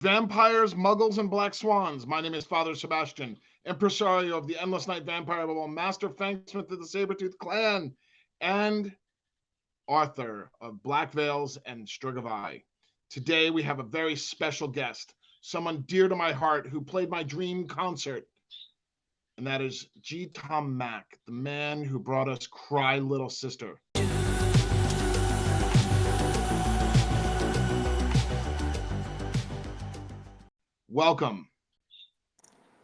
Vampires, Muggles, and Black Swans. My name is Father Sebastiaan, impresario of the Endless Night Vampire Bubble, Master Fanksmith of the Sabretooth Clan, and Arthur of Black Veils and Strig of Eye. Today we have a very special guest, someone dear to my heart who played my dream concert, and that is G. Tom Mack, the man who brought us Cry Little Sister. Welcome.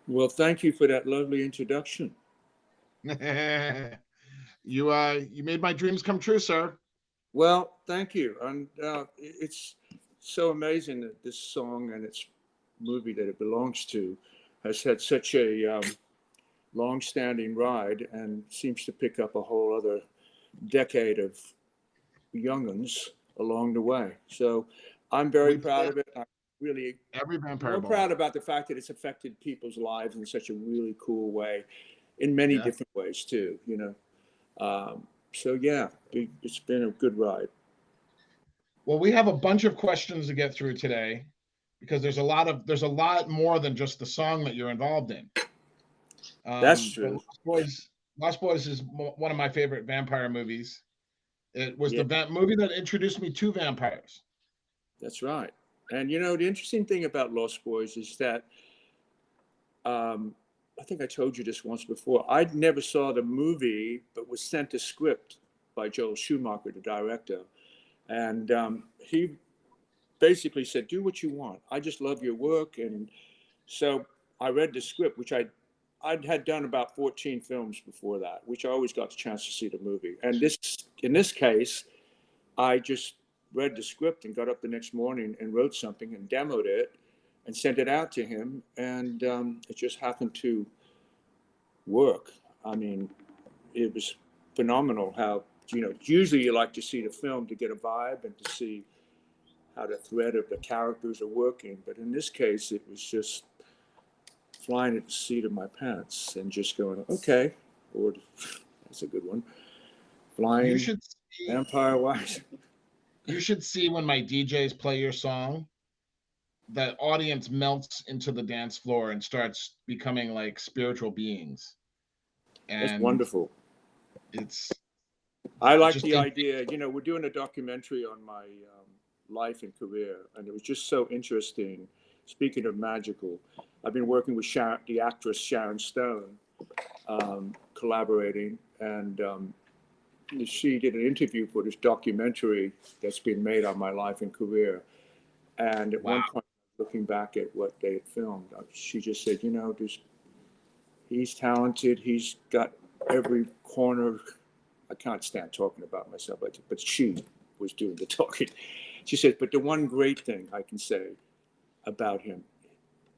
Well, thank you for that lovely introduction. You made my dreams come true, sir. Well, thank you. And it's so amazing that this song and its movie that it belongs to has had such a long-standing ride and seems to pick up a whole other decade of younguns along the way. So I'm very proud of it. I'm really every vampire more ball. proud about the fact that it's affected people's lives in such a really cool way, in many different ways too, you know. So yeah, it's been a good ride. Well, we have a bunch of questions to get through today because there's a lot more than just the song that you're involved in. That's true. Lost Boys is one of my favorite vampire movies. It was the movie that introduced me to vampires. That's right. And you know, the interesting thing about Lost Boys is that I think I told you this once before. I never saw the movie, but was sent a script by Joel Schumacher, the director. And he basically said, do what you want. I just love your work. And so I read the script, which I'd had done about 14 films before that, which I always got the chance to see the movie. And in this case, I just read the script and got up the next morning and wrote something and demoed it and sent it out to him. And it just happened to work. I mean, it was phenomenal how, you know, usually you like to see the film to get a vibe and to see how the thread of the characters are working. But in this case, it was just flying at the seat of my pants and just going, okay, or that's a good one. Flying vampire-wise. You should see when my DJs play your song, the audience melts into the dance floor and starts becoming like spiritual beings. And that's wonderful. I like the idea. You know, we're doing a documentary on my life and career, and it was just so interesting. Speaking of magical, I've been working with the actress Sharon Stone, collaborating, and she did an interview for this documentary that's been made on my life and career. And at one point, looking back at what they had filmed, she just said, you know, he's talented. He's got every corner. I can't stand talking about myself, but she was doing the talking. She said, but the one great thing I can say about him,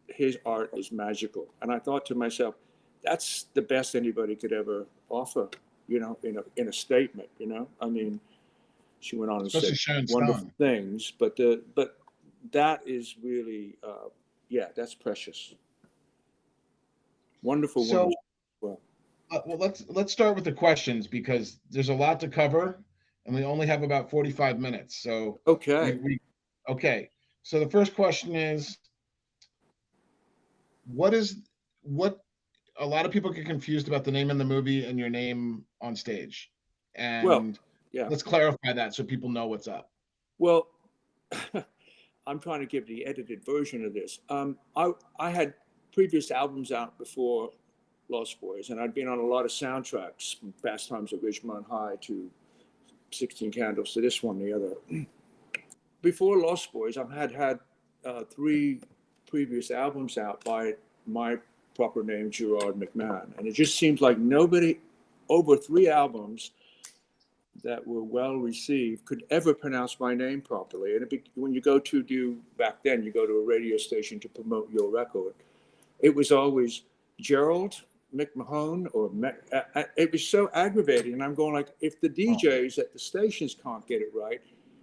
his art is magical. And I thought to myself, that's the best anybody could ever offer, you know, in a statement, you know. I mean, she went on and said wonderful things, but that is really, that's precious. Wonderful. So, well, let's start with the questions because there's a lot to cover, and we only have about 45 minutes. So okay. Okay. So the first question is, what a lot of people get confused about the name in the movie and your name on stage. And let's clarify that so people know what's up. Well, I'm trying to give the edited version of this. I had previous albums out before Lost Boys, and I'd been on a lot of soundtracks, from Fast Times at Ridgemont High to 16 Candles to this one, the other. Before Lost Boys, I had 3 previous albums out by my proper name, Gerard McMahon. And it just seems like nobody over 3 albums that were well received could ever pronounce my name properly. And when you go to back then, you go to a radio station to promote your record. It was always Gerald McMahon or it was so aggravating. And I'm going like, if the DJs at the stations can't get it right,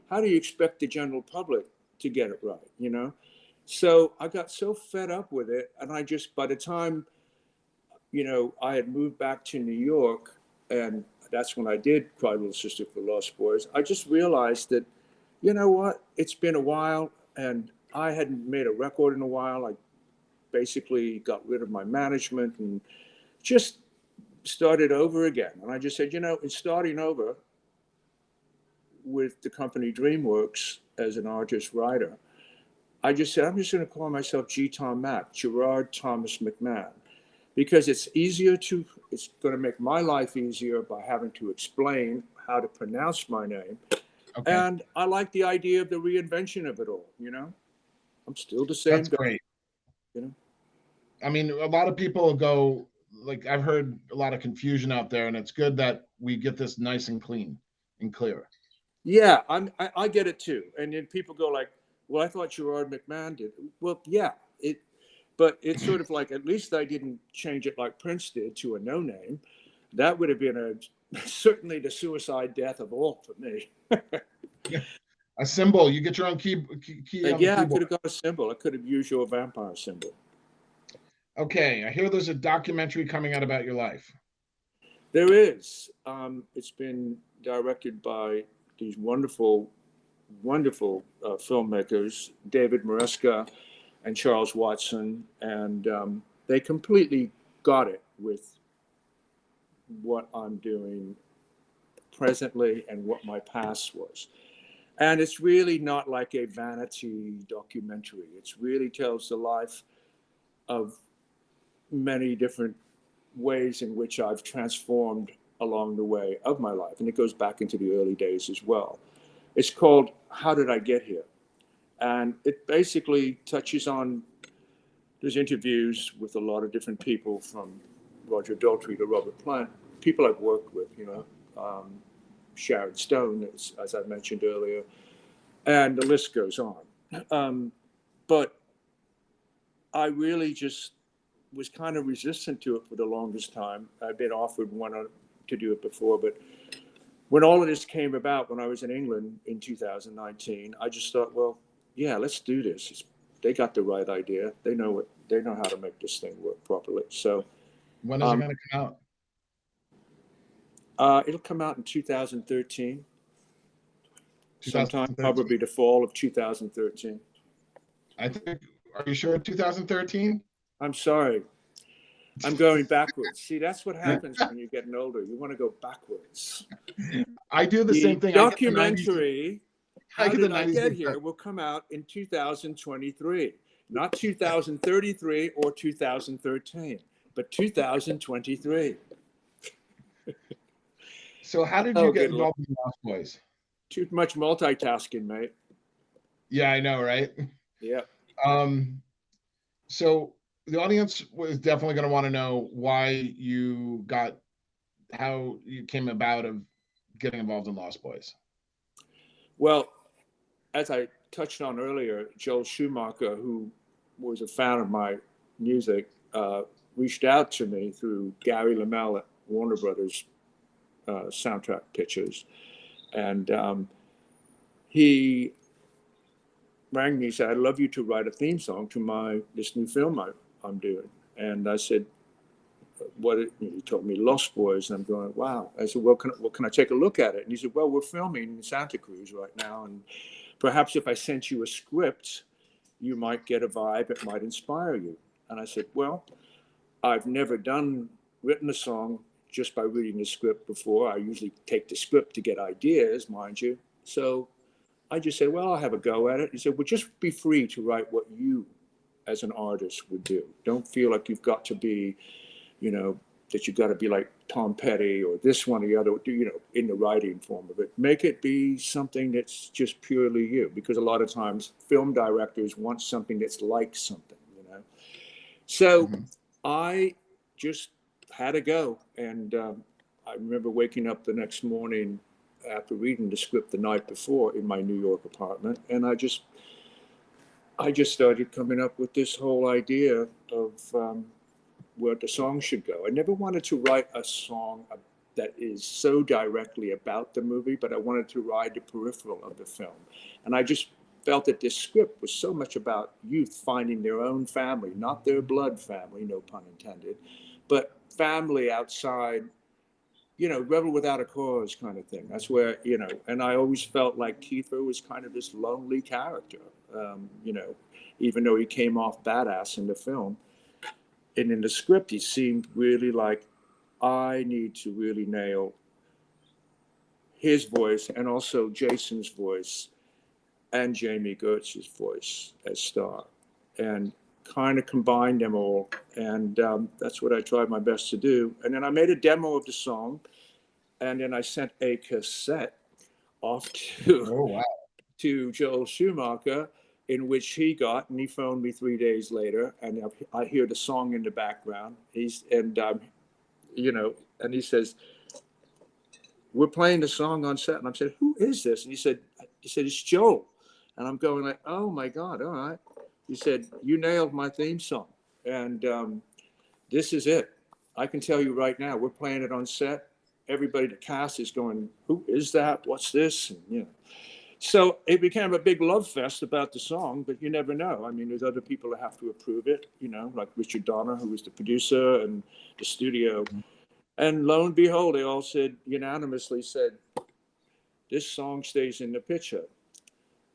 how do you expect the general public to get it right, you know? So I got so fed up with it. And by the time, you know, I had moved back to New York, and that's when I did Cry Little Sister for Lost Boys, I just realized that, you know what, it's been a while, and I hadn't made a record in a while. I basically got rid of my management and just started over again. And I just said, in starting over with the company DreamWorks as an artist writer, I just said, I'm just going to call myself G. Tom Mack, Gerard Thomas McMahon, because it's going to make my life easier by having to explain how to pronounce my name. Okay. And I like the idea of the reinvention of it all, I'm still the same That's guy. great. I mean, a lot of people go, like, I've heard a lot of confusion out there, and it's good that we get this nice and clean and clear. Yeah, I get it too. And then people go like, well, I thought Gerard McMahon did. Well, yeah, but it's sort of like, at least I didn't change it like Prince did to a no name. That would have been certainly the suicide death of all for me. Yeah. A symbol. You get your own key on the keyboard. I could have got a symbol. I could have used your vampire symbol. Okay, I hear there's a documentary coming out about your life. There is. It's been directed by these wonderful filmmakers, David Maresca and Charles Watson, and they completely got it with what I'm doing presently and what my past was. And it's really not like a vanity documentary. It really tells the life of many different ways in which I've transformed along the way of my life. And it goes back into the early days as well. It's called How Did I Get Here? And it basically touches on, there's interviews with a lot of different people, from Roger Daltrey to Robert Plant, people I've worked with, Sharon Stone, as I mentioned earlier, and the list goes on. But I really just was kind of resistant to it for the longest time. I've been offered one to do it before, but when all of this came about, when I was in England in 2019, I just thought, well, yeah, let's do this. They got the right idea. They know how to make this thing work properly. So when is it going to come out? It'll come out in 2013. Sometime probably the fall of 2013. I think. Are you sure 2013? I'm sorry. I'm going backwards. See, that's what happens when you're getting older. You want to go backwards. I do the same thing. Documentary, How Did I Get Here, will come out in 2023. Not 2033 or 2013, but 2023. So how did you get involved in Lost Boys? Too much multitasking, mate. Yeah, I know, right? Yeah. So the audience was definitely going to want to know how you came about of getting involved in Lost Boys. Well, as I touched on earlier, Joel Schumacher, who was a fan of my music, reached out to me through Gary Lamel at Warner Brothers Soundtrack Pictures. And he rang me and said, I'd love you to write a theme song to this new film I'm doing. And I said, he told me Lost Boys, and I'm going, wow. I said, well, can I take a look at it? And he said, well, we're filming in Santa Cruz right now, and perhaps if I sent you a script, you might get a vibe, it might inspire you. And I said, well, I've never written a song just by reading the script before. I usually take the script to get ideas, mind you. So I just said, well, I'll have a go at it. He said, well, just be free to write what you as an artist would do. Don't feel like you've got to be, that you've got to be like Tom Petty or this one or the other, in the writing form of it. Make it be something that's just purely you, because a lot of times film directors want something that's like something, So I just had to go. And I remember waking up the next morning after reading the script the night before in my New York apartment, and I just started coming up with this whole idea of where the song should go. I never wanted to write a song that is so directly about the movie, but I wanted to ride the peripheral of the film. And I just felt that this script was so much about youth finding their own family, not their blood family, no pun intended, but family outside, rebel without a cause kind of thing. That's where, and I always felt like Kiefer was kind of this lonely character. even though he came off badass in the film. And in the script, he seemed really like, I need to really nail his voice and also Jason's voice and Jamie Gertz's voice as Star, and kind of combine them all. And that's what I tried my best to do. And then I made a demo of the song, and then I sent a cassette off to Joel Schumacher, in which he got, and he phoned me 3 days later, and I hear the song in the background. And he says, we're playing the song on set. And I said, who is this? And he said, it's Joel. And I'm going like, oh my God, all right. He said, you nailed my theme song. And this is it. I can tell you right now, we're playing it on set. Everybody, the cast is going, who is that? What's this? And, so it became a big love fest about the song, but you never know. I mean, there's other people that have to approve it, like Richard Donner, who was the producer, and the studio. And lo and behold, they all unanimously said, this song stays in the picture.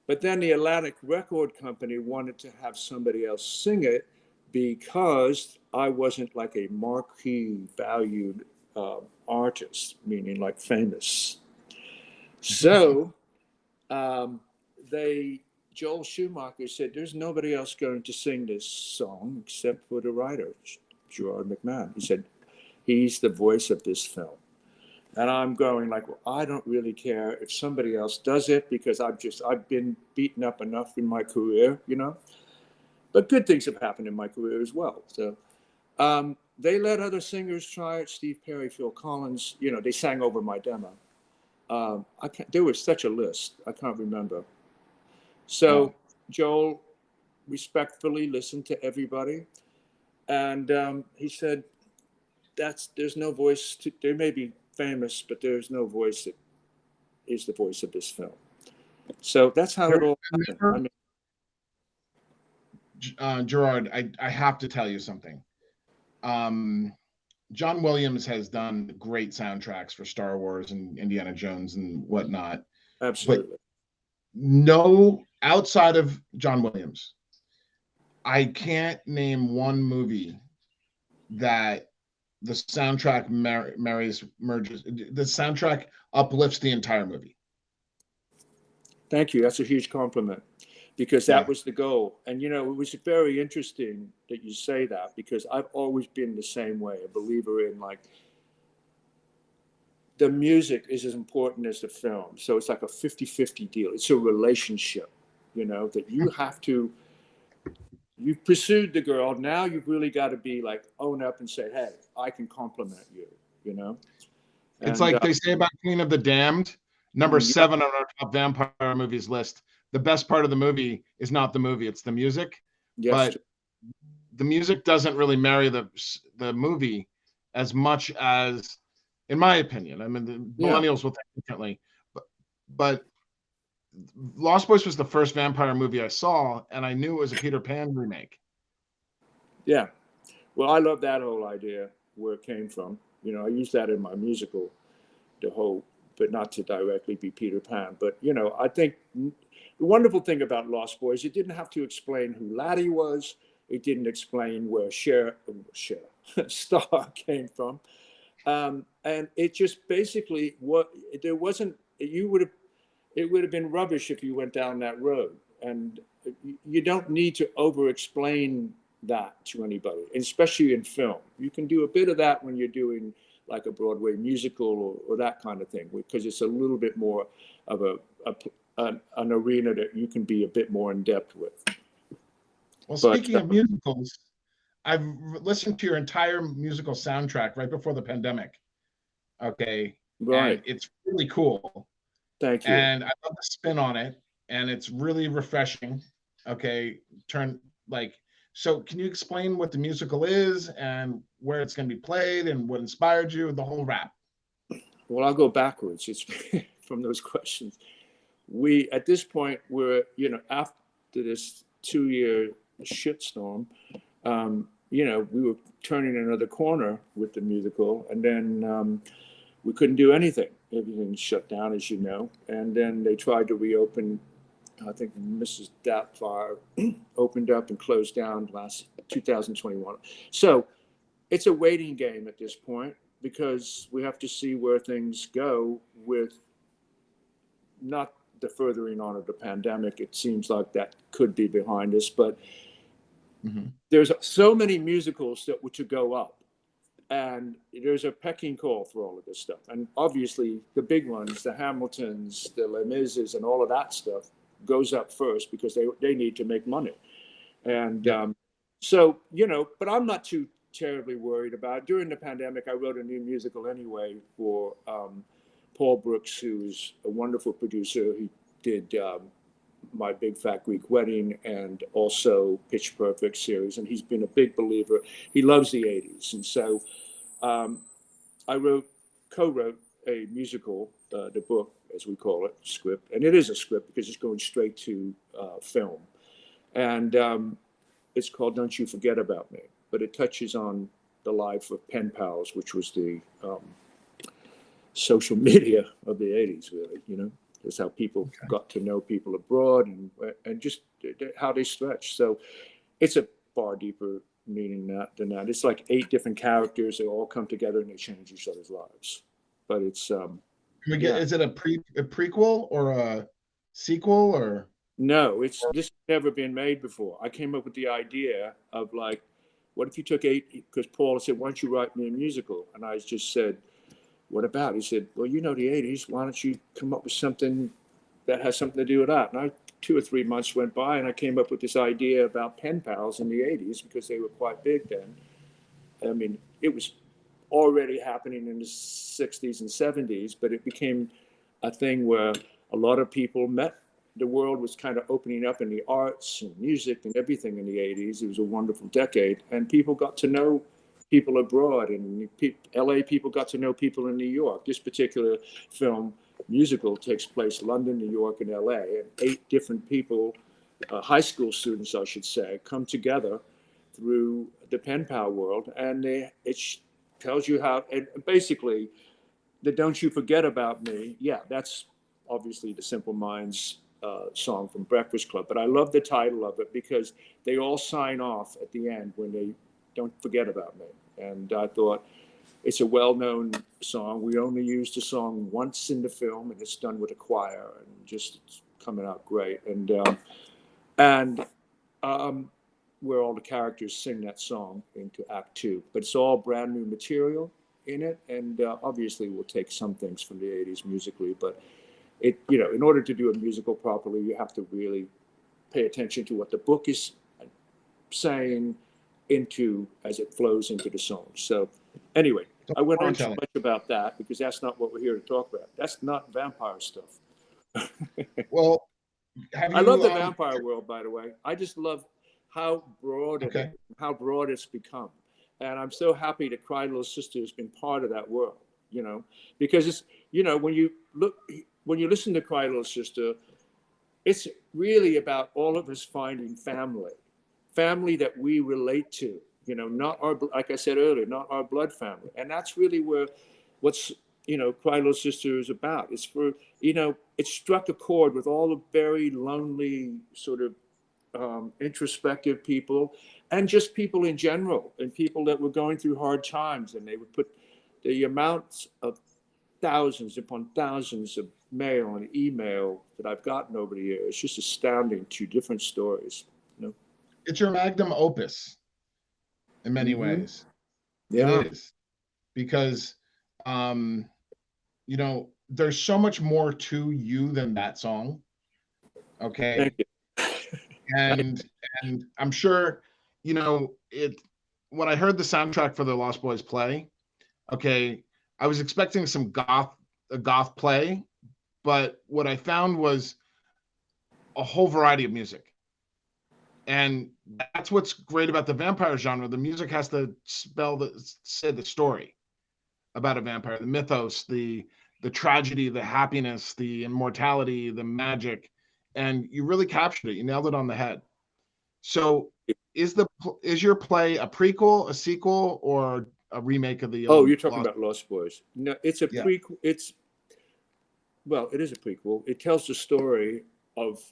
But then the Atlantic Record Company wanted to have somebody else sing it because I wasn't like a marquee valued artist, meaning like famous. So Joel Schumacher said, there's nobody else going to sing this song except for the writer, Gerard McMahon. He said, he's the voice of this film. And I'm going like, well, I don't really care if somebody else does it, because I've been beaten up enough in my career, but good things have happened in my career as well. So they let other singers try it. Steve Perry, Phil Collins, they sang over my demo. There was such a list, I can't remember. So Joel respectfully listened to everybody. And he said, there's no voice, there may be famous, but there's no voice that is the voice of this film. So that's how it all happened. Gerard, I have to tell you something. John Williams has done great soundtracks for Star Wars and Indiana Jones and whatnot. Absolutely. But no, outside of John Williams, I can't name one movie that the soundtrack merges. The soundtrack uplifts the entire movie. Thank you. That's a huge compliment, because that was the goal. And, it was very interesting that you say that, because I've always been the same way, a believer in like the music is as important as the film. So it's like a 50-50 deal. It's a relationship, that you have to, you've pursued the girl. Now you've really got to be like, own up and say, hey, I can compliment you, It's like they say about Queen of the Damned, number 7 on our top vampire movies list. The best part of the movie is not the movie, it's the music. Yes. But the music doesn't really marry the movie as much as, in my opinion, I mean, the millennials will think differently, but Lost Boys was the first vampire movie I saw, and I knew it was a Peter Pan remake. Yeah. Well, I love that whole idea, where it came from. I use that in my musical, but not to directly be Peter Pan. But, I think the wonderful thing about Lost Boys, it didn't have to explain who Laddie was. It didn't explain where Star came from. And it just basically, it would have been rubbish if you went down that road. And you don't need to over-explain that to anybody, especially in film. You can do a bit of that when you're doing like a Broadway musical or that kind of thing, because it's a little bit more of an arena that you can be a bit more in depth with. Well, speaking of musicals, I've listened to your entire musical soundtrack right before the pandemic. Okay. Right. And it's really cool. Thank you. And I love the spin on it, and it's really refreshing. Okay. So can you explain what the musical is and where it's going to be played and what inspired you, the whole rap? Well, I'll go backwards. It's from those questions. At this point, we're, after this 2-year shitstorm, we were turning another corner with the musical, and then we couldn't do anything. Everything shut down, as you know. And then they tried to reopen I think Mrs. Doubtfire opened up and closed down last 2021. So it's a waiting game at this point because we have to see where things go with not the furthering on of the pandemic. It seems like that could be behind us, but there's so many musicals that were to go up, and there's a pecking call for all of this stuff. And obviously the big ones, the Hamiltons, the Les Mises, and all of that stuff goes up first because they need to make money. And so, you know, but I'm not too terribly worried about it. During the pandemic, I wrote a new musical anyway for Paul Brooks, who's a wonderful producer. He did My Big Fat Greek Wedding and also Pitch Perfect series. And he's been a big believer. He loves the 80s. And so I co-wrote a musical, the book, as we call it, script. And it is a script because it's going straight to film. And it's called Don't You Forget About Me. But it touches on the life of pen pals, which was the social media of the 80s, really, you know. That's how people got to know people abroad and just how they stretch. So it's a far deeper meaning than that. It's like 8 different characters. They all come together and they change each other's lives. But it's is it a prequel or a sequel or? No, this has never been made before. I came up with the idea of like, what if you took 8, because Paul said, why don't you write me a musical? And I just said, what about? He said, well, you know the 80s. Why don't you come up with something that has something to do with that? And 2 or 3 months went by, and I came up with this idea about pen pals in the 80s because they were quite big then. I mean, it was already happening in the 60s and 70s, but it became a thing where a lot of people met. The world was kind of opening up in the arts and music and everything in the 80s. It was a wonderful decade, and people got to know people abroad, and LA people got to know people in New York. This particular film musical takes place London, New York, and LA, and 8 different people, high school students, I should say, come together through the pen pal world, and it tells you how. And basically, the "Don't You Forget About Me." Yeah, that's obviously the Simple Minds song from Breakfast Club, but I love the title of it because they all sign off at the end when they don't forget about me. And I thought it's a well-known song. We only used the song once in the film, and it's done with a choir, and just it's coming out great. And where all the characters sing that song into Act 2, but it's all brand new material in it, and obviously we'll take some things from the 80s musically, but it, you know, in order to do a musical properly, you have to really pay attention to what the book is saying into as it flows into the song. So anyway, I went on too much about that because that's not what we're here to talk about. That's not vampire stuff. Well, I love the vampire world, by the way. I just love how broad how broad it's become. And I'm so happy that Cry Little Sister has been part of that world, you know, because it's, you know, when you listen to Cry Little Sister, it's really about all of us finding family that we relate to, you know, not our, like I said earlier, not our blood family. And that's really where what's, you know, Cry Little Sister is about. It's for, you know, it struck a chord with all the very lonely sort of introspective people and just people in general and people that were going through hard times. And they would put the amounts of thousands upon thousands of mail and email that I've gotten over the years. It's just astounding, 2 different stories, you know. It's your magnum opus in many ways. Yeah. It is. Because, you know, there's so much more to you than that song. Okay. Thank you. And I'm sure, you know, when I heard the soundtrack for the Lost Boys play, okay, I was expecting a goth play, but what I found was a whole variety of music. And that's what's great about the vampire genre. The music has to say the story about a vampire, the mythos, the tragedy, the happiness, the immortality, the magic, and you really captured it. You nailed it on the head. So, is your play a prequel, a sequel, or a remake of the? Oh, you're talking about Lost Boys. No, it's a prequel. It is a prequel. It tells the story of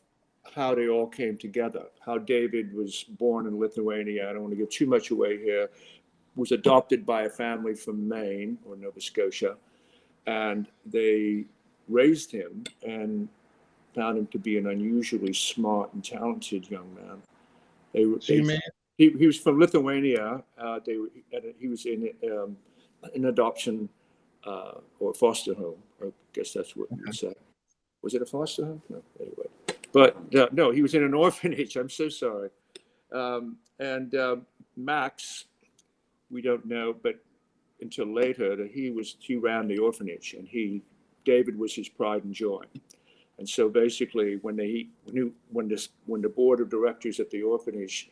how they all came together, how David was born in Lithuania. I don't want to give too much away here. Was adopted by a family from Maine or Nova Scotia, and they raised him and found him to be an unusually smart and talented young man. He was from Lithuania. He was in an adoption or foster home. I guess that's what you would say. Was it a foster home? No, anyway. But no, he was in an orphanage. I'm so sorry. And Max, we don't know, but until later, that he ran the orphanage, and David was his pride and joy. And so basically, when the board of directors at the orphanage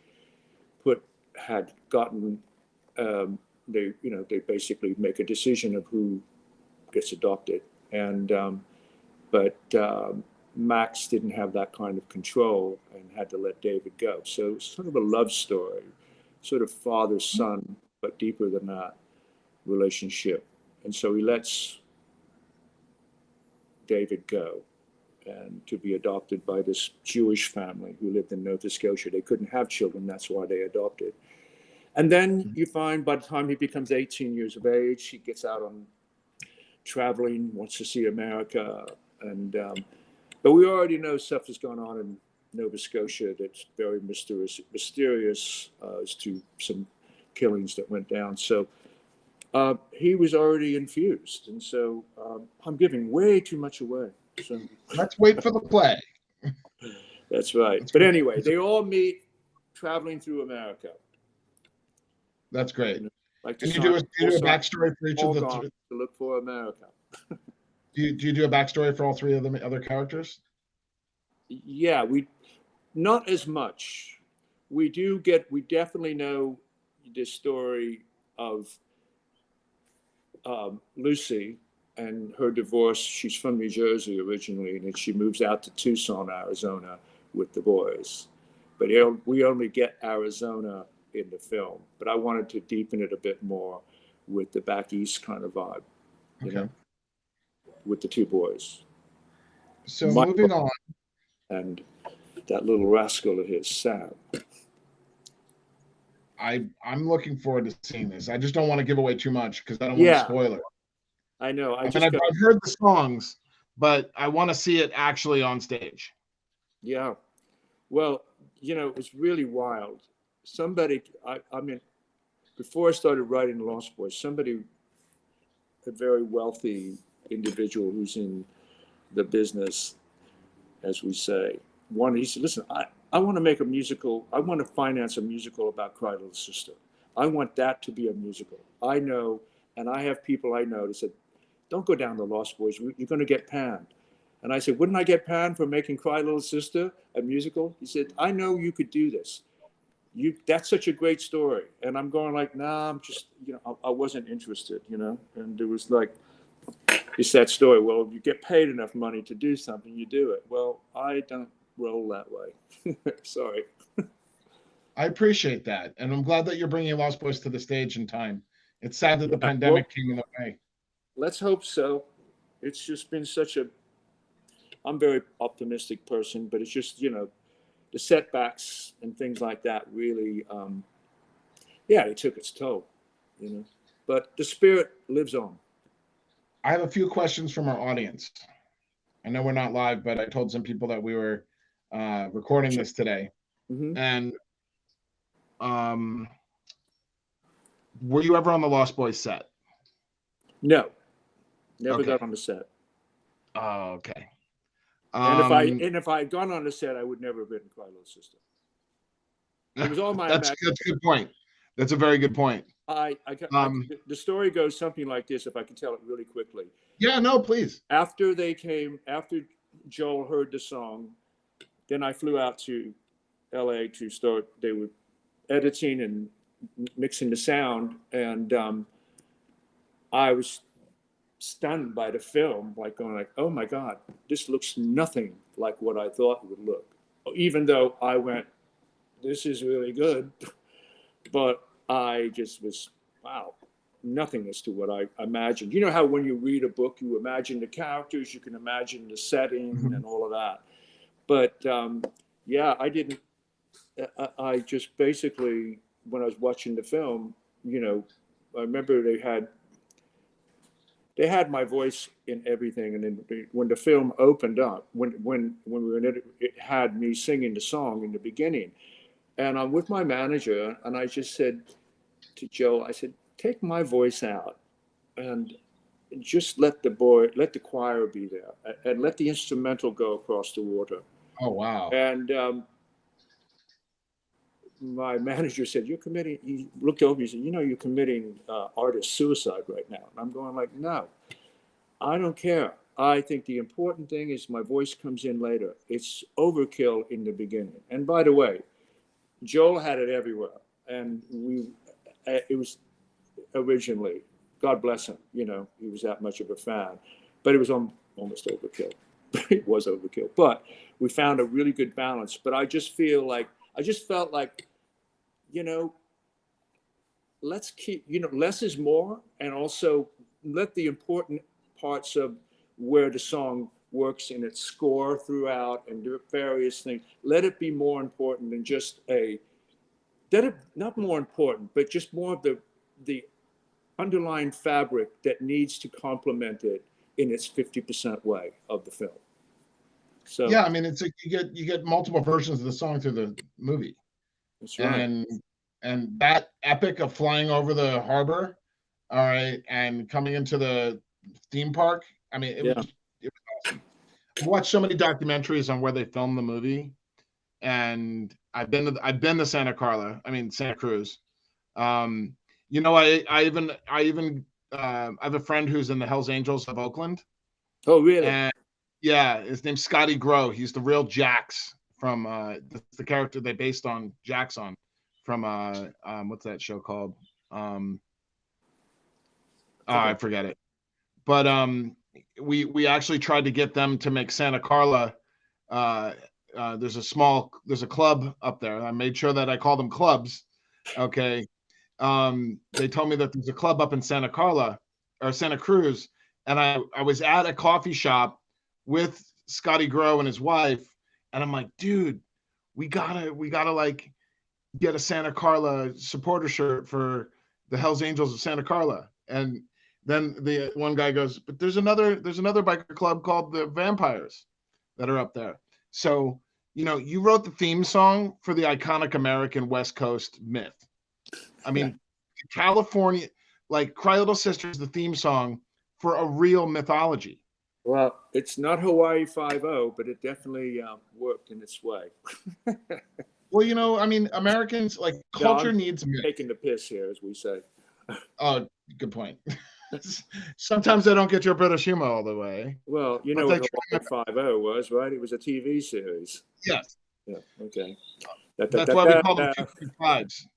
had gotten they basically make a decision of who gets adopted, and but Max didn't have that kind of control and had to let David go. So it's sort of a love story, sort of father-son, but deeper than that relationship. And so he lets David go and to be adopted by this Jewish family who lived in Nova Scotia. They couldn't have children, that's why they adopted. And then you find by the time he becomes 18 years of age, he gets out on traveling, wants to see America. And but we already know stuff has gone on in Nova Scotia that's very mysterious as to some killings that went down. So he was already infused. And so I'm giving way too much away. So let's wait for the play. That's right. But anyway, they all meet traveling through America. That's great. Like and you do a backstory for each of the three. To look for America. Do you do a backstory for all three of the other characters? Yeah, not as much. We definitely know the story of Lucy and her divorce. She's from New Jersey originally, and she moves out to Tucson, Arizona with the boys. But we only get Arizona in the film. But I wanted to deepen it a bit more with the back east kind of vibe, you know, with the two boys. So moving on. And that little rascal of his, Sam. I'm looking forward to seeing this. I just don't want to give away too much because I don't want to spoil it. I know. I've heard the songs, but I want to see it actually on stage. Yeah. Well, it was really wild. Somebody, I mean, before I started writing Lost Boys, somebody, a very wealthy individual who's in the business, as we say, he said, listen, I want to make a musical. I want to finance a musical about Cry Little Sister. I want that to be a musical. I know, and I have people I know that said, don't go down the Lost Boys route. You're going to get panned. And I said, wouldn't I get panned for making Cry Little Sister a musical? He said, I know you could do this. That's such a great story. And I'm going like, nah, I'm just, I wasn't interested, And it was like, it's that story. Well, if you get paid enough money to do something, you do it. Well, I don't roll that way. Sorry. I appreciate that. And I'm glad that you're bringing Lost Boys to the stage in time. It's sad that the pandemic came in the way. Let's hope so. It's just been I'm a very optimistic person, but it's just, the setbacks and things like that really, it took its toll, but the spirit lives on. I have a few questions from our audience. I know we're not live, but I told some people that we were recording this today. Mm-hmm. And were you ever on the Lost Boys set? No, never got on the set. Oh, okay. And if I had gone on the set, I would never have written Cry Little Sister. It was all my that's a good point. That's a very good point. The story goes something like this, if I can tell it really quickly. Yeah, no, please. After Joel heard the song, then I flew out to LA to start. They were editing and mixing the sound, and I was stunned by the film, like going like, oh my God, this looks nothing like what I thought it would look. Even though I went, this is really good, but I just was, wow, nothing as to what I imagined. You know how when you read a book, you imagine the characters, you can imagine the setting and all of that. But yeah, I didn't. I just basically, when I was watching the film, I remember they had my voice in everything, and then when the film opened up, when we were in it, it had me singing the song in the beginning, and I'm with my manager, and I just said to Joe, I said, take my voice out, and just let the choir be there, and let the instrumental go across the water. Oh, wow. And my manager said, "You're committing." He looked over. He said, "You're committing artist suicide right now." And I'm going like, "No, I don't care. I think the important thing is my voice comes in later. It's overkill in the beginning." And by the way, Joel had it everywhere, and it was originally, God bless him, he was that much of a fan, but it was almost overkill. It was overkill, but we found a really good balance. But I just felt like, let's keep, less is more, and also let the important parts of where the song works in its score throughout and do various things, let it be more important than just not more important, but just more of the underlying fabric that needs to complement it in its 50% way of the film. So yeah, I mean, it's you get multiple versions of the song through the movie. that's right. And that epic of flying over the harbor, all right, and coming into the theme park. I mean, Yeah. it was awesome. I've watched so many documentaries on where they filmed the movie, and I've been to Santa Carla. I mean, Santa Cruz. I have a friend who's in the Hells Angels of Oakland, Oh, really? and yeah, his name's Scotty Grow. He's the real Jax from the character they based on Jax on from what's that show called? I forget it. But we actually tried to get them to make Santa Carla. There's a club up there. I made sure that I call them clubs. Okay. They told me that there's a club up in Santa Carla or Santa Cruz, and I was at a coffee shop with Scotty Grow and his wife, and I'm like, dude, we gotta like get a Santa Carla supporter shirt for the Hells Angels of Santa Carla. And then the one guy goes, but there's another biker club called the Vampires that are up there. So, you wrote the theme song for the iconic American West Coast myth. I mean, California, like Cry Little Sister is the theme song for a real mythology. Well, it's not Hawaii 5-0, but it definitely worked in its way. Well, I mean, Americans, like, culture needs myth. Taking the piss here, as we say. Oh, good point. Sometimes they don't get your British humor all the way. Well, you know what Hawaii 5-0 was, right? It was a TV series. Yes. Yeah. Okay. That's why we call them 235s.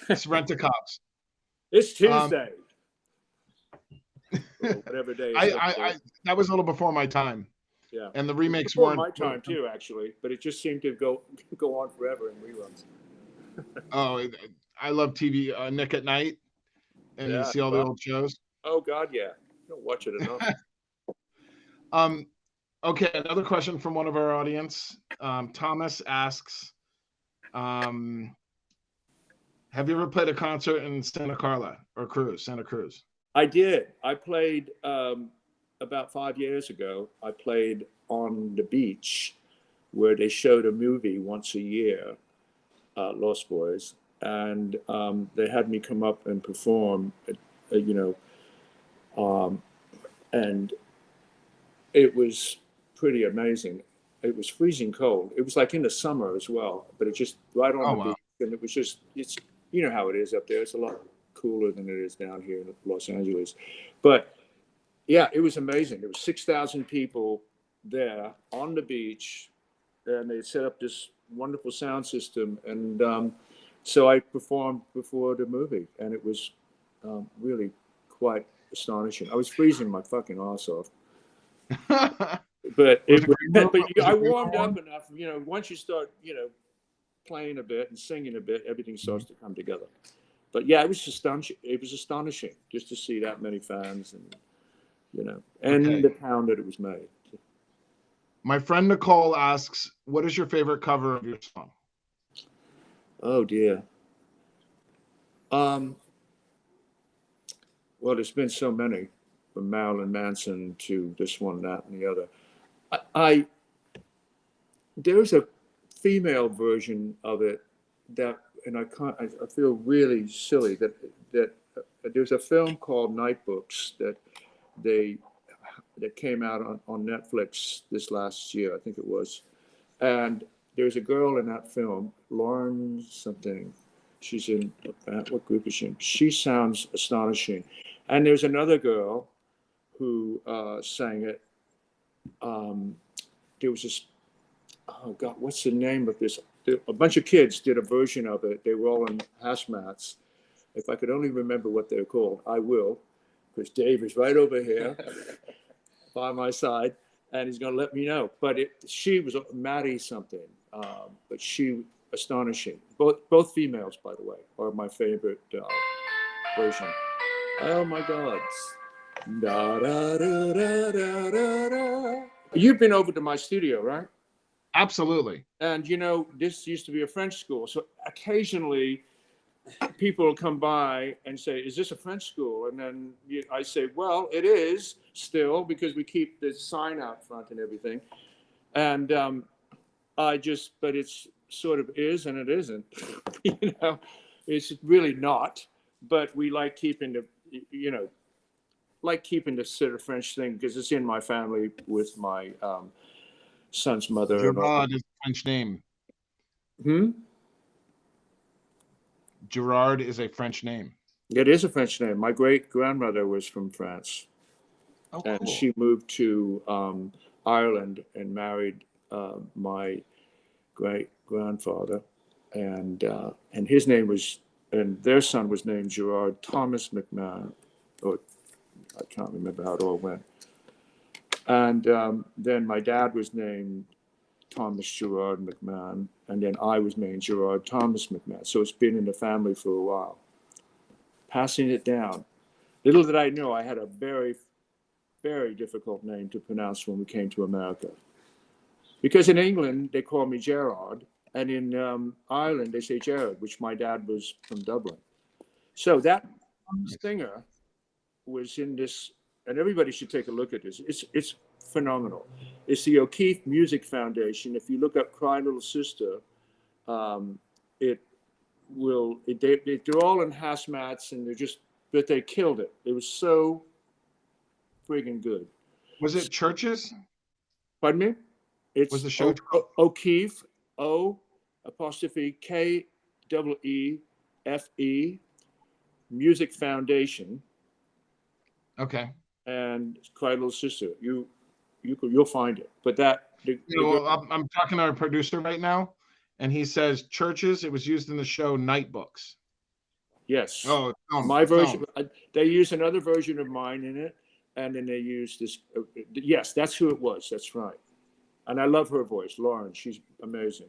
It's rent-a-cops. It's Tuesday. Whatever day. That was a little before my time. Yeah. And the remakes before weren't my time too, actually, but it just seemed to go on forever in reruns. Oh, I love TV. Nick at Night, and you see all the old shows. Oh God, yeah. Don't watch it enough. Okay, another question from one of our audience. Thomas asks, have you ever played a concert in Santa Carla or Santa Cruz? I did. I played about 5 years ago. I played on the beach where they showed a movie once a year, Lost Boys, and they had me come up and perform, and it was pretty amazing. It was freezing cold. It was like in the summer as well, but it just right on the beach, and it was just, it's, you know how it is up there. It's a lot cooler than it is down here in Los Angeles. But yeah, it was amazing. There was 6,000 people there on the beach, and they set up this wonderful sound system. And so I performed before the movie, and it was really quite astonishing. I was freezing my fucking ass off. But I warmed up enough, once you start, playing a bit and singing a bit, everything starts to come together. But yeah, it was astonishing. It was astonishing just to see that many fans, and the town that it was made. My friend Nicole asks, what is your favorite cover of your song? Oh dear. Um, well, there's been so many, from Marilyn Manson to this one, that, and the other. I there's a female version of it that, and I can't. I feel really silly that there's a film called Night Books they that came out on Netflix this last year, I think it was. And there's a girl in that film, Lauren something. She's in, what group is she in? She sounds astonishing. And there's another girl who sang it. There was this, oh God, what's the name of this? A bunch of kids did a version of it. They were all in hazmats. If I could only remember what they're called, I will, because Dave is right over here by my side, and he's going to let me know. But she was Maddie something, but she astonishing. Both females, by the way, are my favorite version. Oh my God. Da, da, da, da, da, da, da. You've been over to my studio, right? Absolutely. And you know, this used to be a French school. So occasionally people will come by and say, is this a French school? And then I say, well, it is still, because we keep this sign out front and everything. And but it's sort of is and it isn't. You know, it's really not. But we like keeping the sort of French thing, because it's in my family with my son's mother. And all. Gerard is a French name. Hmm? Gerard is a French name. It is a French name. My great grandmother was from France. Oh, cool. And she moved to Ireland and married my great grandfather, and his name was, and their son was named Gerard Thomas McMahon, or I can't remember how it all went. And then my dad was named Thomas Gerard McMahon, and then I was named Gerard Thomas McMahon. So it's been in the family for a while. Passing it down. Little did I know I had a very, very difficult name to pronounce when we came to America. Because in England, they call me Gerard, and in Ireland, they say Jared, which my dad was from Dublin. So that singer was in this, and everybody should take a look at this. It's phenomenal. It's the O'Keefe Music Foundation. If you look up Cry Little Sister, they're all in hazmats, and but they killed it. It was so friggin' good. Was it Churches? Pardon me? Was the show O'Keefe, O'Keefe Music Foundation. Okay. And Cry Little Sister. You'll find it. But I'm talking to our producer right now, and he says Churches. It was used in the show Night Books. Yes. Oh, my version. They use another version of mine in it, and then they use this. Yes, that's who it was. That's right. And I love her voice, Lauren. She's amazing.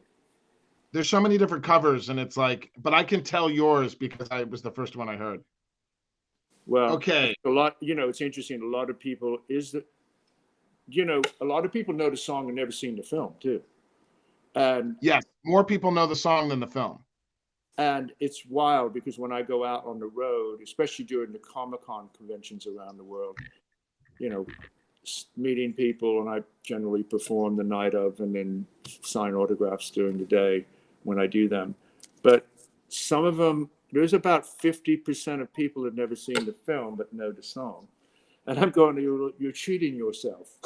There's so many different covers, and it's like, but I can tell yours because I was the first one I heard. Well, okay. A lot, it's interesting. A lot of people a lot of people know the song and never seen the film too. And yes, more people know the song than the film. And it's wild because when I go out on the road, especially during the Comic-Con conventions around the world, meeting people, and I generally perform the night of and then sign autographs during the day when I do them. But some of them, there's about 50% of people have never seen the film but know the song. And I'm going, you're cheating yourself.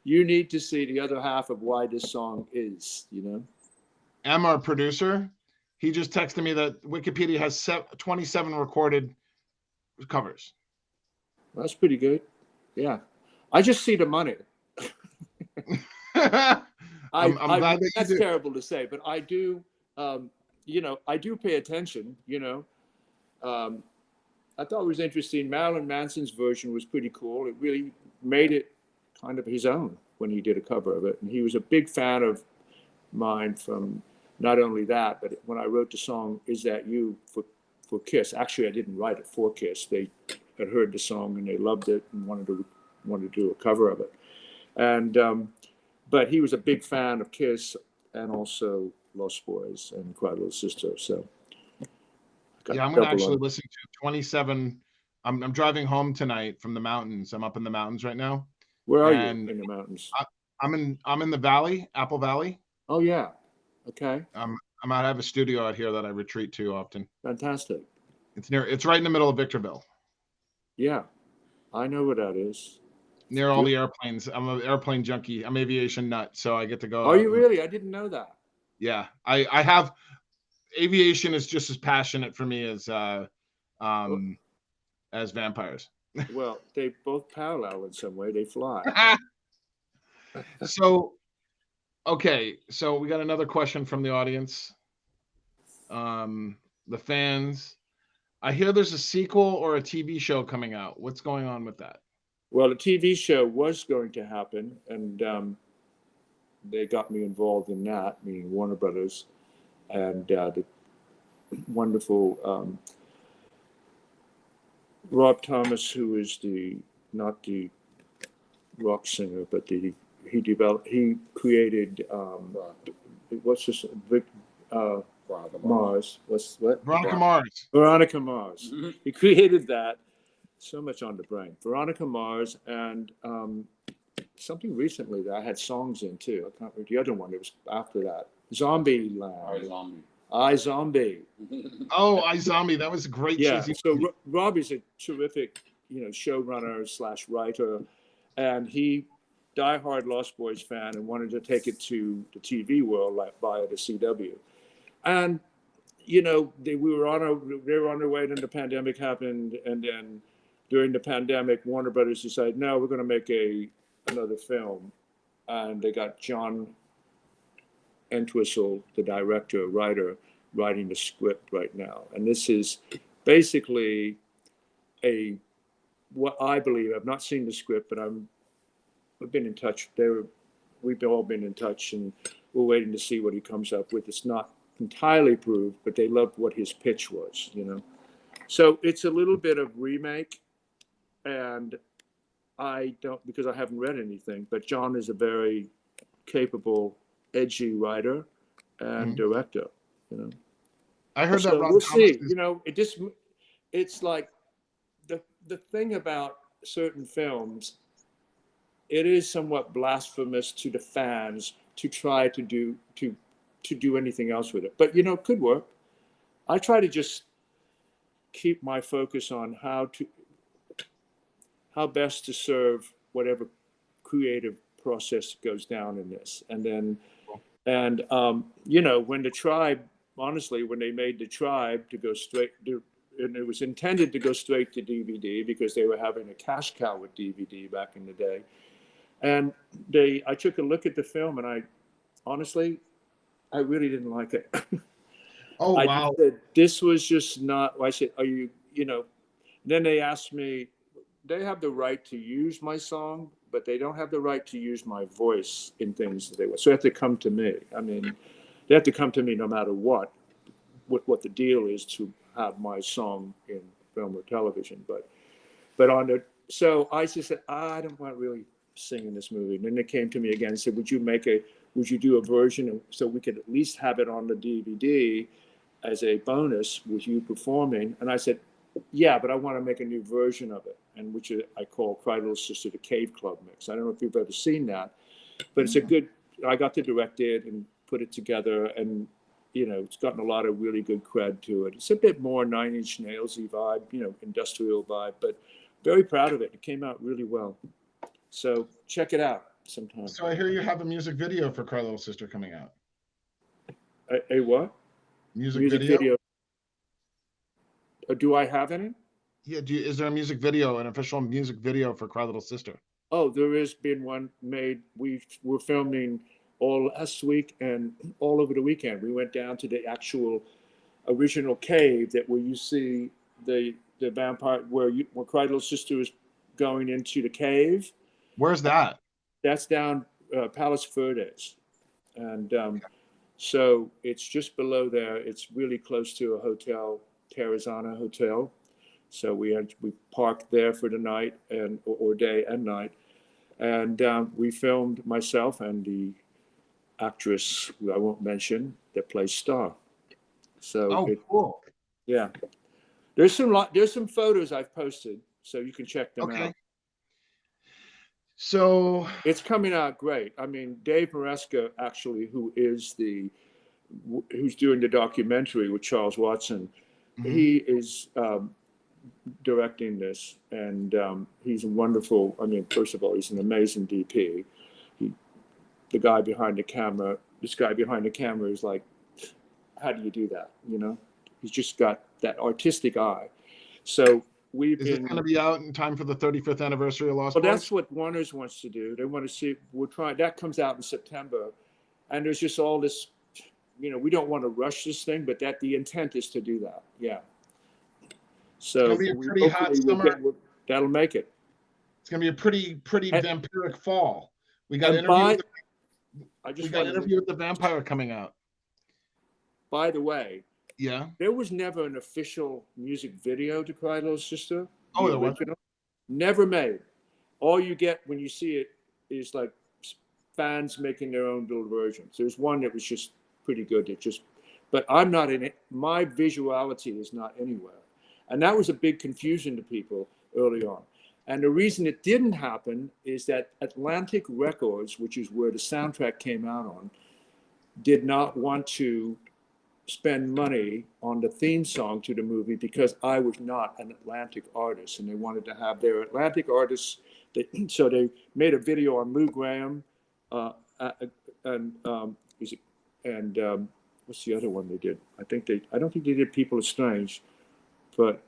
You need to see the other half of why this song is, Em, our producer, he just texted me that Wikipedia has 27 recorded covers. That's pretty good. Yeah. I just see the money. I'm glad that's terrible to say, but I do, I do pay attention, I thought it was interesting. Marilyn Manson's version was pretty cool. It really made it kind of his own when he did a cover of it. And he was a big fan of mine from not only that, but when I wrote the song, Is That You, for Kiss. Actually, I didn't write it for Kiss. They had heard the song and they loved it and wanted to do a cover of it. And but he was a big fan of Kiss and also Lost Boys and Cry Little Sister. So yeah, I'm going to actually listen to 27. I'm driving home tonight from the mountains. I'm up in the mountains right now. Where are you in the mountains? I'm in the valley, Apple Valley. Oh yeah, okay. I have a studio out here that I retreat to often. Fantastic. It's right in the middle of Victorville. Yeah, I know where that is. Near all the airplanes. I'm an airplane junkie. I'm aviation nut, so I get to go. Are you really? I didn't know that. Yeah, I have. Aviation is just as passionate for me as vampires. Well, they both parallel in some way. They fly. So, okay, so we got another question from the audience. The fans. I hear there's a sequel or a TV show coming out. What's going on with that? Well, the TV show was going to happen, and they got me involved in that, meaning Warner Brothers, and the wonderful Rob Thomas, who is not the rock singer, but he created what's this? Mars. Veronica Mars. Veronica Mars. Mm-hmm. He created that. So much on the brain. Veronica Mars, and something recently that I had songs in too. I can't remember the other one. It was after that. Zombie Land. iZombie. Oh, iZombie. That was a great. Yeah. So Robbie's a terrific, showrunner / writer, and he diehard Lost Boys fan and wanted to take it to the TV world via the CW. And they were on their way, then the pandemic happened, and then during the pandemic, Warner Brothers decided, no, we're going to make another film, and they got John Entwistle, the writer, writing the script right now. And this is basically what I believe. I've not seen the script, but we've been in touch. We've all been in touch, and we're waiting to see what he comes up with. It's not entirely proved, but they loved what his pitch was, So it's a little bit of remake, and I don't, because I haven't read anything, but John is a very capable, edgy writer and director, I heard that. We'll see. It's like the thing about certain films, it is somewhat blasphemous to the fans to try to do anything else with it. But, it could work. I try to just keep my focus on how best to serve whatever creative process goes down in this. And then, when the Tribe, honestly, when they made the Tribe to go straight to, and it was intended to go straight to DVD because they were having a cash cow with DVD back in the day. And I took a look at the film, and I really didn't like it. Oh, wow. I said, this was just not, I said, are you, then they asked me, they have the right to use my song, but they don't have the right to use my voice in things that they want. So they have to come to me. I mean, they have to come to me no matter what the deal is to have my song in film or television. So I just said, I don't want to really sing in this movie. And then they came to me again and said, would you do a version so we could at least have it on the DVD as a bonus with you performing? And I said, yeah, but I want to make a new version of it, and which I call Cry Little Sister, the Cave Club mix. I don't know if you've ever seen that, but it's I got to direct it and put it together, and it's gotten a lot of really good cred to it. It's a bit more Nine Inch Nails-y vibe, industrial vibe, but very proud of it. It came out really well. So check it out sometime. So I hear you have a music video for Cry Little Sister coming out. A what? Music video? Do I have any? Yeah. Is there a music video, an official music video for Cry Little Sister? Oh, there has been one made. We were filming all last week and all over the weekend. We went down to the actual original cave where you see the vampire, where Cry Little Sister is going into the cave. Where's that? That's down Palos Verdes, and so it's just below there. It's really close to a hotel, Terrazana Hotel. So we parked there for the night or day and night, And we filmed myself and the actress who I won't mention that plays Star. So cool. Yeah, there's some photos I've posted, so you can check them out. So it's coming out great. I mean, Dave Maresca, actually, who's doing the documentary with Charles Watson, he is directing this, and he's a wonderful. I mean, first of all, he's an amazing DP. The guy behind the camera. This guy behind the camera is like, how do you do that? You know, he's just got that artistic eye. So is it going to be out in time for the 35th anniversary of Lost Boys? Well, that's what Warner's wants to do. They want to see. We're trying. That comes out in September, and there's just all this. You know, we don't want to rush this thing, but the intent is to do that. Yeah. So it's going to be a pretty hot summer. That'll make it. It's going to be a pretty vampiric fall. We got interview with the vampire coming out. By the way, yeah, there was never an official music video to Cry Little Sister. Oh, there wasn't? Never made. All you get when you see it is like fans making their own little versions. There's one that was just pretty good. But I'm not in it. My visuality is not anywhere. And that was a big confusion to people early on. And the reason it didn't happen is that Atlantic Records, which is where the soundtrack came out on, did not want to spend money on the theme song to the movie because I was not an Atlantic artist, and they wanted to have their Atlantic artists. So they made a video on Lou Graham, and what's the other one they did? I don't think they did People Are Strange, but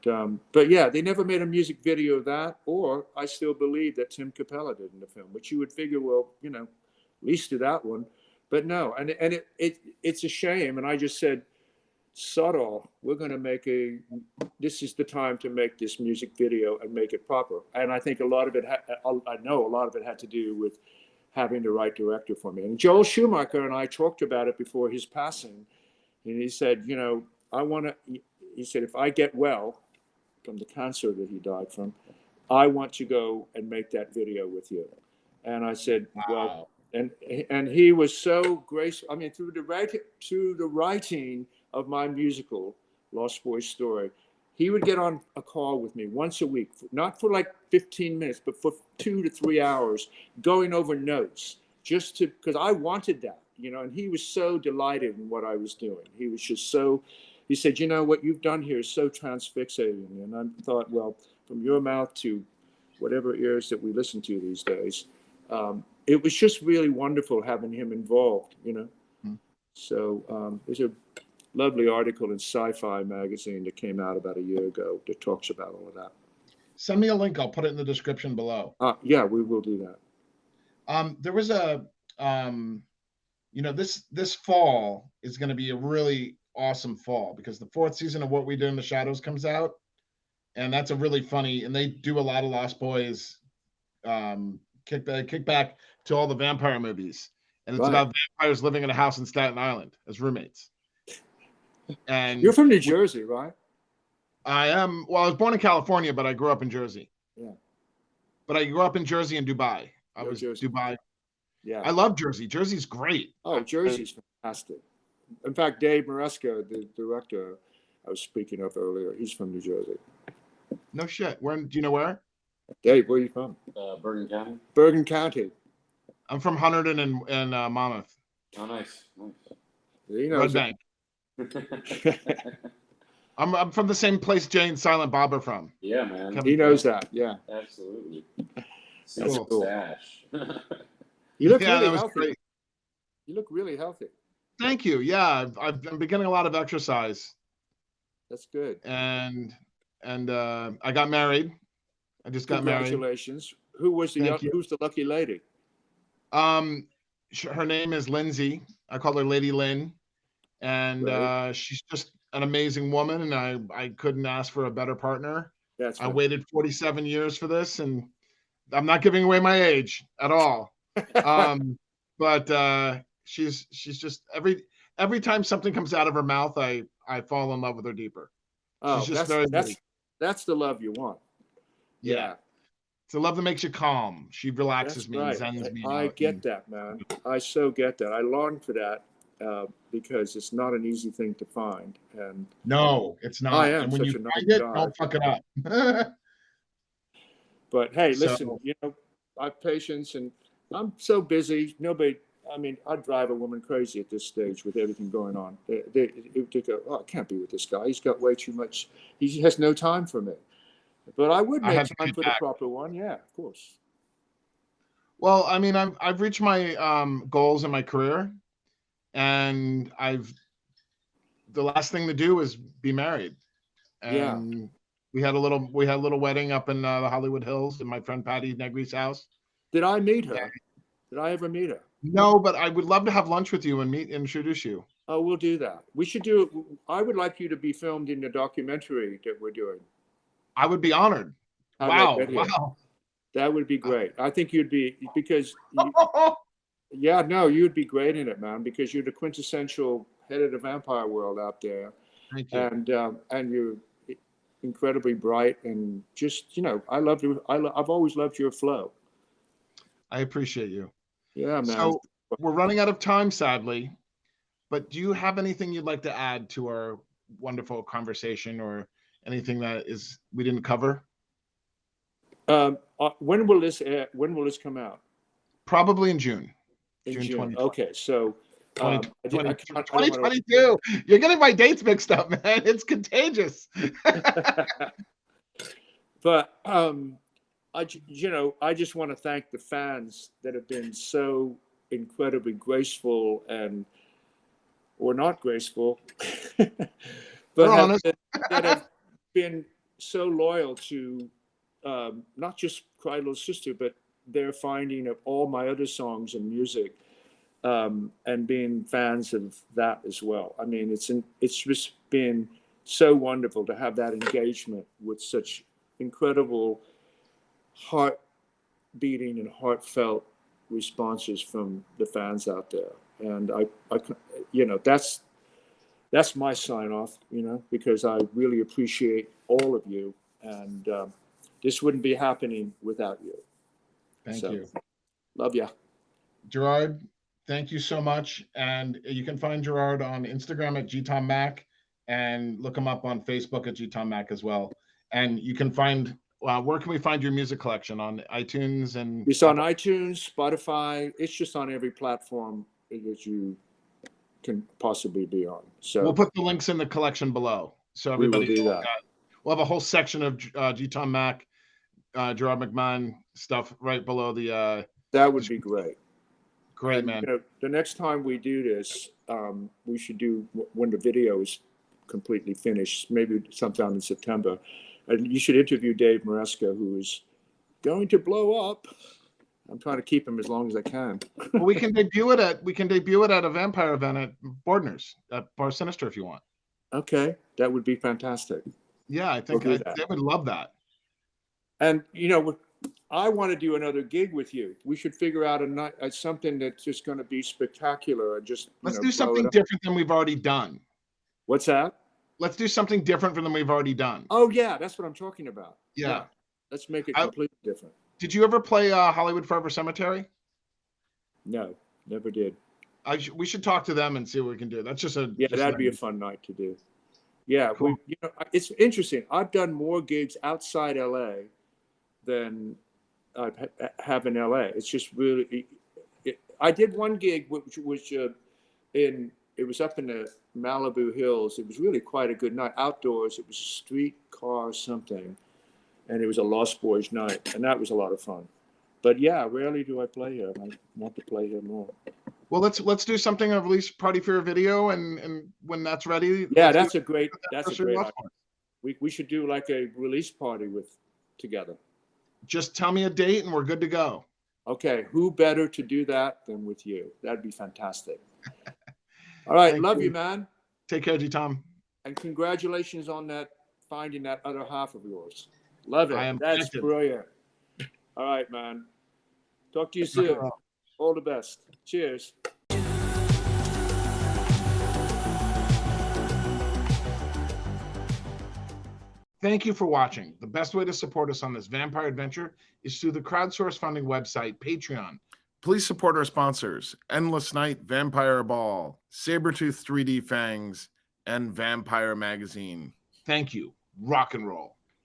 yeah, they never made a music video of that. Or I still believe that Tim Capella did in the film, which you would figure, well, you know, at least to that one. But no, and it's a shame. And I just said, sod off. We're going to this is the time to make this music video and make it proper. And I think a lot of it, I know a lot of it had to do with having the right director for me. And Joel Schumacher and I talked about it before his passing. And he said, you know, he said, if I get well from the cancer that he died from, I want to go and make that video with you. And I said, wow. Well, and he was so graceful. I mean, through the writing of my musical, Lost Boys Story, he would get on a call with me once a week, not for like 15 minutes, but for 2 to 3 hours, going over notes, because I wanted that, you know, and he was so delighted in what I was doing. He was just he said, you know, what you've done here is so transfixating. And I thought, well, from your mouth to whatever ears that we listen to these days, it was just really wonderful having him involved, you know. Mm-hmm. So there's a lovely article in Sci-Fi magazine that came out about a year ago that talks about all of that. Send me a link. I'll put it in the description below. Yeah, we will do that. There was you know, this fall is going to be a really awesome fall because the 4th season of What We Do in the Shadows comes out, and that's a really funny. And they do a lot of Lost Boys kickback to all the vampire movies, and it's about vampires living in a house in Staten Island as roommates. And you're from New Jersey, right? I am. Well, I was born in California, but I grew up in Jersey. Yeah. But I grew up in Jersey and Dubai. I was Jersey. Dubai. Yeah. I love Jersey. Jersey's great. Oh, Jersey's fantastic. In fact, Dave Maresca, the director I was speaking of earlier, he's from New Jersey. No shit. Where do you know where? Dave, where are you from? Bergen County. Bergen County. I'm from Hunterdon and Monmouth. Oh, nice. He knows Red Bank. I'm from the same place Jay and Silent Bob are from. Yeah, man. He knows that. Yeah. Absolutely. That's cool. Stash. You look really healthy. Great. You look really healthy. Thank you. Yeah, I've been beginning a lot of exercise. That's good. And I got married. I just got married. Congratulations. Who's the lucky lady? Her name is Lindsay. I call her Lady Lynn. And she's just an amazing woman, and I couldn't ask for a better partner. I waited 47 years for this, and I'm not giving away my age at all. But she's just every time something comes out of her mouth, I fall in love with her deeper. Oh, that's the love you want. Yeah. It's a love that makes you calm. She relaxes That's me right. and zens me I out. get that, man. I so get that. I long for that because it's not an easy thing to find. And No, it's not. I am And when you such a nice find it, guy. don't fuck it up. But hey, So- listen, I have patience, and I'm so busy. Nobody. I mean, I'd drive a woman crazy at this stage with everything going on. They go, oh, I can't be with this guy. He's got way too much. He has no time for me. But I would I make have to time get for back. the proper one. Yeah, of course. Well, I mean, I've reached my goals in my career, and the last thing to do is be married. Yeah. And we had a little wedding up in the Hollywood Hills in my friend Patty Negri's house. Did I meet her? Did I ever meet her? No, but I would love to have lunch with you and introduce you. Oh, we'll do that. We should do it. I would like you to be filmed in the documentary that we're doing. I would be honored. How did I Wow, get here? wow. That would be great. I think you'd be, because you'd be great in it, man, because you're the quintessential head of the vampire world out there. Thank you. And you're incredibly bright, and just, I love you. I've always loved your flow. I appreciate you. Yeah, man. So we're running out of time, sadly, but do you have anything you'd like to add to our wonderful conversation, or anything that we didn't cover? When will this come out? Probably in June. In June. 2020. Okay, so 2022. You're getting my dates mixed up, man. It's contagious. But I just want to thank the fans that have been so incredibly graceful or not graceful, but that have been so loyal to not just Cry Little Sister, but their finding of all my other songs and music, and being fans of that as well. I mean, it's just been so wonderful to have that engagement with such incredible heart beating and heartfelt responses from the fans out there. And that's my sign off, because I really appreciate all of you, and this wouldn't be happening without you. Thank you. Love ya. Gerard, thank you so much. And you can find Gerard on Instagram at gtommac, and look him up on Facebook at gtommac as well. And you can find, where can we find your music collection? On iTunes and It's on iTunes, Spotify. It's just on every platform that you can possibly be on. So we'll put the links in the collection below, so we will everybody. do that. We'll have a whole section of Tom Mac, Gerard McMahon stuff right below the. That would be great. Great, And, man. the next time we do this, we should do when the video is completely finished, maybe sometime in September. And you should interview Dave Maresca, who is going to blow up. I'm trying to keep him as long as I can. Well, we can debut it at a vampire event at Bordner's at Bar Sinister if you want. Okay, that would be fantastic. Yeah, I think they would love that. And I want to do another gig with you. We should figure out something that's just going to be spectacular, and just let's do something different than we've already done. What's that? Let's do something different than we've already done. Oh yeah, that's what I'm talking about. Yeah. Let's make it completely different. Did you ever play Hollywood Forever Cemetery? No, never did. We should talk to them and see what we can do. That's that'd be a fun night to do. Yeah, cool. It's interesting. I've done more gigs outside LA than I have in LA. It's just really. I did one gig which was it was up in the Malibu Hills. It was really quite a good night outdoors. It was a streetcar something, and it was a Lost Boys night, and that was a lot of fun. But yeah, rarely do I play here. I want to play here more. Well, let's do something, a release party for a video, and when that's ready. Yeah, that's a great idea. Boys. We should do like a release party together. Just tell me a date and we're good to go. Okay, who better to do that than with you? That'd be fantastic. All right, love you, man. Take care, G Tom. And congratulations on finding that other half of yours. Love it. That's brilliant. All right, man. Talk to you soon. All the best. Cheers. Thank you for watching. The best way to support us on this vampire adventure is through the crowdsource funding website, Patreon. Please support our sponsors, Endless Night Vampire Ball, Sabretooth 3D Fangs, and Vampire Magazine. Thank you. Rock and roll.